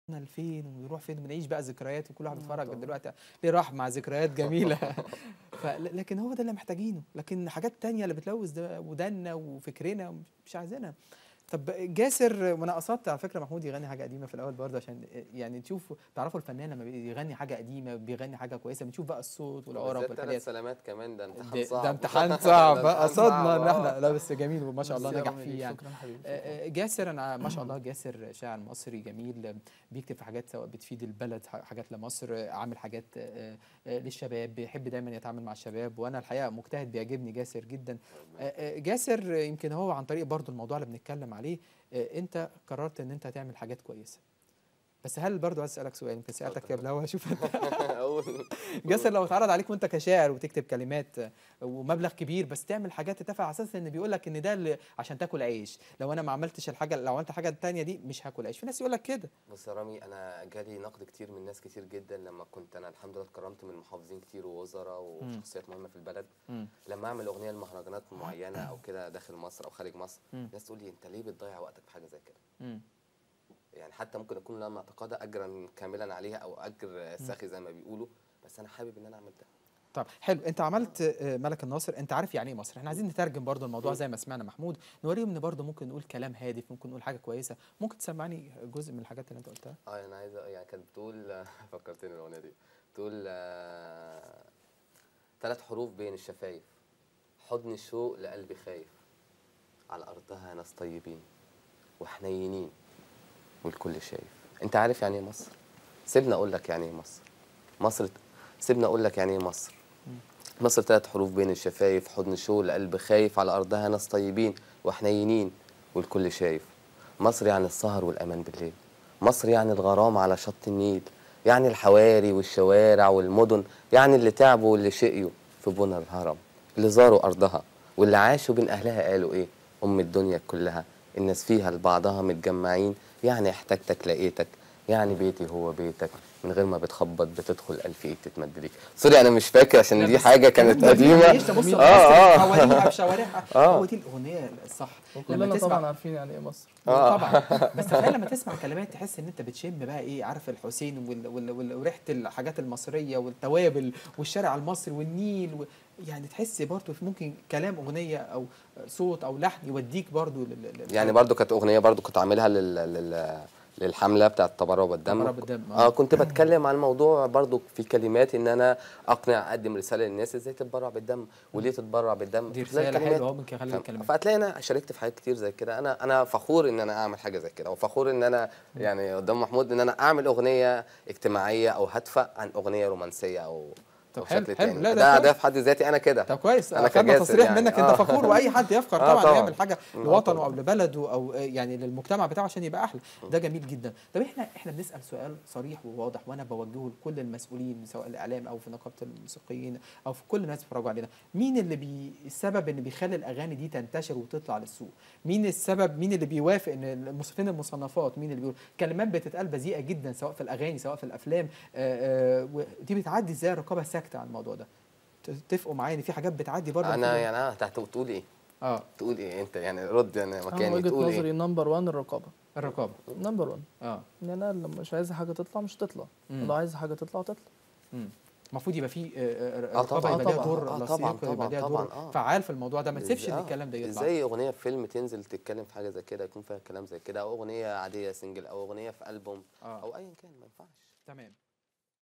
لفين ونروح فين ونعيش بقى ذكريات، وكل واحد بيتفرج دلوقتي ليه راح مع ذكريات جميله. لكن هو ده اللي محتاجينه، لكن حاجات تانية اللي بتلوث ودنا وفكرنا مش عايزينها. طب جاسر، وانا قصدت على فكره محمود يغني حاجه قديمه في الاول برضه، عشان يعني تشوفوا تعرفوا الفنان لما بيغني حاجه قديمه بيغني حاجه كويسه، بنشوف بقى الصوت والعرب وبالذات والحاجات. 3 سلامات كمان، ده امتحان صعب. ده امتحان صعب. ده امتحان قصدنا صعب ان احنا لا بس جميل وما شاء الله ميرسي يا نجح رامي فيه ليك، يعني. شكرا حبيبي، شكرا. جاسر انا ما شاء الله جاسر شاعر مصري جميل، بيكتب في حاجات سواء بتفيد البلد، حاجات لمصر، عامل حاجات للشباب، بيحب دايما يتعامل مع الشباب، وانا الحقيقه مجتهد بيعجبني جاسر جدا. جاسر يمكن هو عن طريق برضو الموضوع اللي بنتكلم عليه، انت قررت ان انت تعمل حاجات كويسه، بس هل برضو عايز اسالك سؤال يمكن سالتك قبل الهوا اشوف جاسر لو اتعرض عليك وانت كشاعر وتكتب كلمات ومبلغ كبير بس تعمل حاجات تدفع على اساس ان بيقول لك ان ده عشان تاكل عيش، لو انا ما عملتش الحاجه، لو عملت حاجه الثانيه دي مش هاكل عيش، في ناس يقول لك كده. بص يا رامي، انا جالي نقد كتير من ناس كتير جدا لما كنت انا الحمد لله اتكرمت من محافظين كتير ووزراء وشخصيات مهمه في البلد. لما اعمل اغنيه لمهرجانات معينه او كده داخل مصر او خارج مصر، ناس تقول لي انت ليه بتضيع وقتك في حاجه زي كده؟ يعني حتى ممكن اكون لا معتقده اجرا كاملا عليها او اجر ساخي زي ما بيقولوا، بس انا حابب ان انا اعمل ده. طب حلو، انت عملت ملك الناصر، انت عارف يعني ايه مصر، احنا عايزين نترجم برضو الموضوع زي ما سمعنا محمود، نوريهم ان برضو ممكن نقول كلام هادف، ممكن نقول حاجه كويسه. ممكن تسمعني جزء من الحاجات اللي انت قلتها؟ انا عايز يعني كانت بتقول فكرتني الاغنيه دي، بتقول 3 حروف بين الشفايف، حضن الشوق لقلبي خايف، على ارضها ناس طيبين وحنينين والكل شايف. انت عارف يعني ايه مصر؟ سيبنا اقول لك يعني ايه مصر. سيبنا اقول لك يعني ايه مصر 3 حروف بين الشفايف، حضن شوق لقلب خايف، على ارضها ناس طيبين وحنينين والكل شايف. مصر يعني السهر والامان بالليل، مصر يعني الغرام على شط النيل، يعني الحواري والشوارع والمدن، يعني اللي تعبوا واللي شقيوا في بنى الهرم، اللي زاروا ارضها واللي عاشوا بين اهلها قالوا ايه، ام الدنيا كلها الناس فيها لبعضها متجمعين، يعني احتاجتك لقيتك، يعني بيتي هو بيتك، من غير ما بتخبط بتدخل 1000 ايد تتمد ليك. سوري انا مش فاكر عشان دي حاجه كانت قديمه. حواليها بشوارعها، هو دي الاغنيه الصح. كلنا طبعا عارفين يعني ايه مصر. طبعا. بس تخيل لما تسمع كلمات تحس ان انت بتشم بقى ايه، عارف الحسين وريحه الحاجات المصريه والتوابل والشارع المصري والنيل يعني تحس برضه ممكن كلام اغنيه او صوت او لحن يوديك برضه يعني برضه كانت اغنيه برضه كنت عاملها للحمله بتاعه تبرع بالدم. كنت بتكلم عن الموضوع برضو في كلمات ان انا اقدم رساله للناس ازاي تتبرع بالدم وليه تتبرع بالدم. دي رساله حلوه ممكن اخلي الكلمات. فهتلاقي انا شاركت في حاجات كتير زي كده. انا فخور ان انا اعمل حاجه زي كده، وفخور ان انا يعني قدام محمود ان انا اعمل اغنيه اجتماعيه او هادفه عن اغنيه رومانسيه او شكل تاني. ده في حد ذاتي انا كده. طب كويس، انا خدنا تصريح يعني منك انت فخور، واي حد يفخر طبعا يعمل حاجه لوطنه او لبلده او يعني للمجتمع بتاعه عشان يبقى احلى. ده جميل جدا. طب احنا بنسال سؤال صريح وواضح وانا بوجهه لكل المسؤولين سواء الاعلام او في نقابه الموسيقيين او في كل الناس بيتفرجوا علينا، مين اللي السبب ان بيخلي الاغاني دي تنتشر وتطلع للسوق؟ مين السبب؟ مين اللي بيوافق ان الموسيقيين المصنفات، مين اللي بيقول كلمات بتتقال بذيئه جدا سواء في الاغاني سواء في الافلام، ودي بتعدي ازاي الرقابه ساكته عن الموضوع ده؟ تتفقوا معايا ان في حاجات بتعدي برضه؟ انا يعني تقول ايه؟ تقول ايه انت يعني؟ رد يعني مكاني. تقول ايه؟ وجهة نظري نمبر 1 الرقابه نمبر 1. ان انا لما مش عايز حاجه تطلع مش تطلع، لو عايز حاجه تطلع. المفروض يبقى في رقابه، يبقى ليها دور لصيق، يبقى ليها دور فعال في الموضوع ده، ما تسيبش ان الكلام ده يطلع. ازاي اغنيه في فيلم تنزل تتكلم في حاجه زي كده يكون فيها كلام زي كده، او اغنيه عاديه سنجل او اغنيه في البوم او ايا كان، ما ينفعش. تمام.